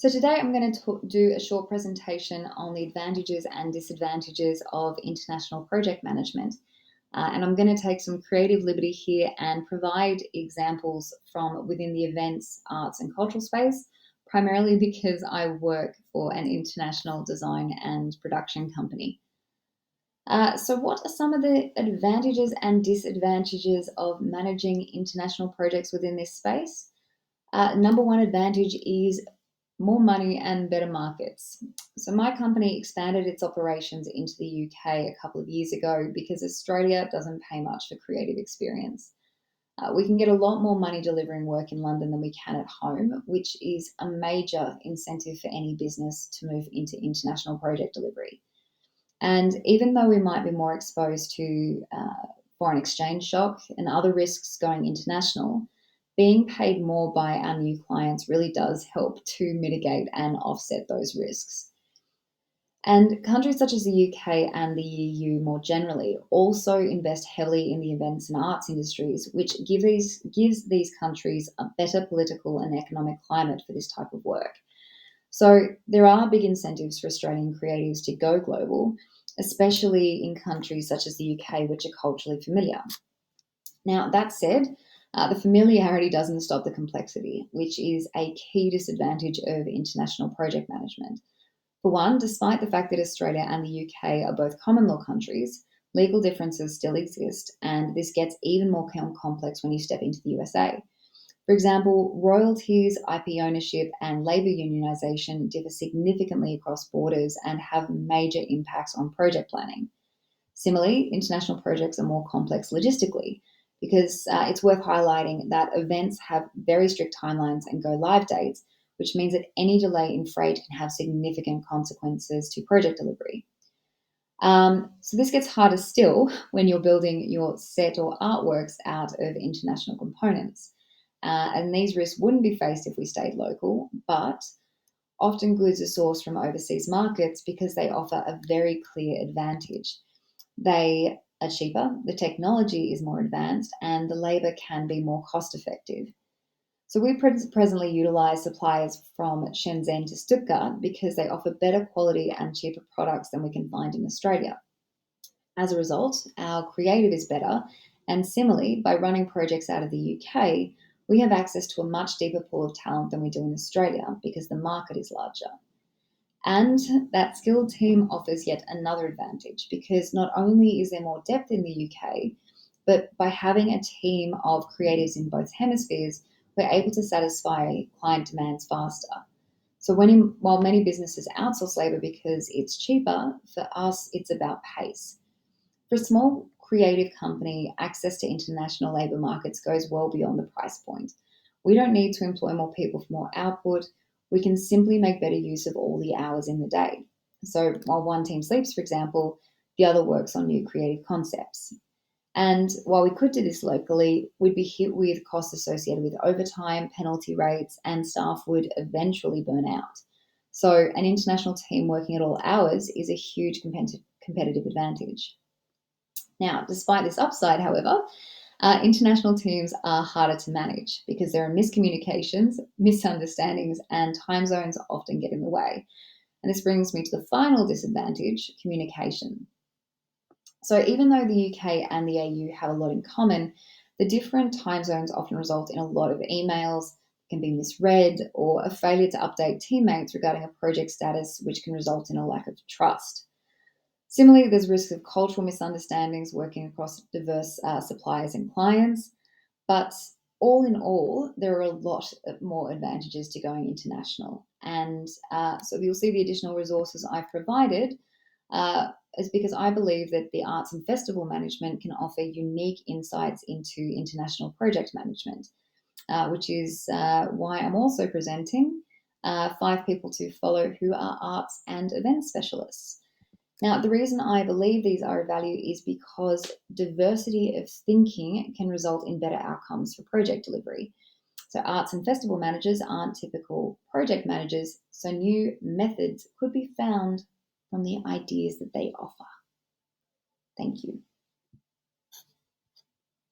So today I'm going to do a short presentation on the advantages and disadvantages of international project management. And I'm going to take some creative liberty here and provide examples from within the events, arts, and cultural space, primarily because I work for an international design and production company. So, what are some of the advantages and disadvantages of managing international projects within this space? Number one advantage is more money and better markets. So, my company expanded its operations into the UK a couple of years ago because Australia doesn't pay much for creative experience. We can get a lot more money delivering work in London than we can at home, which is a major incentive for any business to move into international project delivery. And even though we might be more exposed to foreign exchange shock and other risks going international, being paid more by our new clients really does help to mitigate and offset those risks. And countries such as the UK and the EU more generally also invest heavily in the events and arts industries, which gives these countries a better political and economic climate for this type of work. So there are big incentives for Australian creatives to go global, especially in countries such as the UK, which are culturally familiar. Now, that said, the familiarity doesn't stop the complexity, which is a key disadvantage of international project management. For one, despite the fact that Australia and the UK are both common law countries, legal differences still exist, and this gets even more complex when you step into the USA. For example, royalties, IP ownership, and labour unionisation differ significantly across borders and have major impacts on project planning. Similarly, international projects are more complex logistically because it's worth highlighting that events have very strict timelines and go live dates, which means that any delay in freight can have significant consequences to project delivery. So this gets harder still when you're building your set or artworks out of international components. And these risks wouldn't be faced if we stayed local, but often goods are sourced from overseas markets because they offer a very clear advantage. They are cheaper, the technology is more advanced, and the labour can be more cost effective. So we presently utilise suppliers from Shenzhen to Stuttgart because they offer better quality and cheaper products than we can find in Australia. As a result, our creative is better, and similarly, by running projects out of the UK, we have access to a much deeper pool of talent than we do in Australia because the market is larger. And that skilled team offers yet another advantage because not only is there more depth in the UK, but by having a team of creatives in both hemispheres, we're able to satisfy client demands faster. So while many businesses outsource labour because it's cheaper, for us it's about pace. For a small creative company, access to international labour markets goes well beyond the price point. We don't need to employ more people for more output. We can simply make better use of all the hours in the day. So while one team sleeps, for example, the other works on new creative concepts. And while we could do this locally, we'd be hit with costs associated with overtime, penalty rates, and staff would eventually burn out. So an international team working at all hours is a huge competitive advantage. Now, despite this upside, however, international teams are harder to manage because there are miscommunications, misunderstandings, and time zones often get in the way. And this brings me to the final disadvantage, communication. So even though the UK and the AU have a lot in common, the different time zones often result in a lot of emails, can be misread, or a failure to update teammates regarding a project status, which can result in a lack of trust. Similarly, there's risk of cultural misunderstandings working across diverse suppliers and clients. But all in all, there are a lot more advantages to going international. And so you'll see the additional resources I've provided is because I believe that the arts and festival management can offer unique insights into international project management, which is why I'm also presenting 5 people to follow who are arts and event specialists. Now, the reason I believe these are of value is because diversity of thinking can result in better outcomes for project delivery. So, arts and festival managers aren't typical project managers, so new methods could be found from the ideas that they offer. Thank you.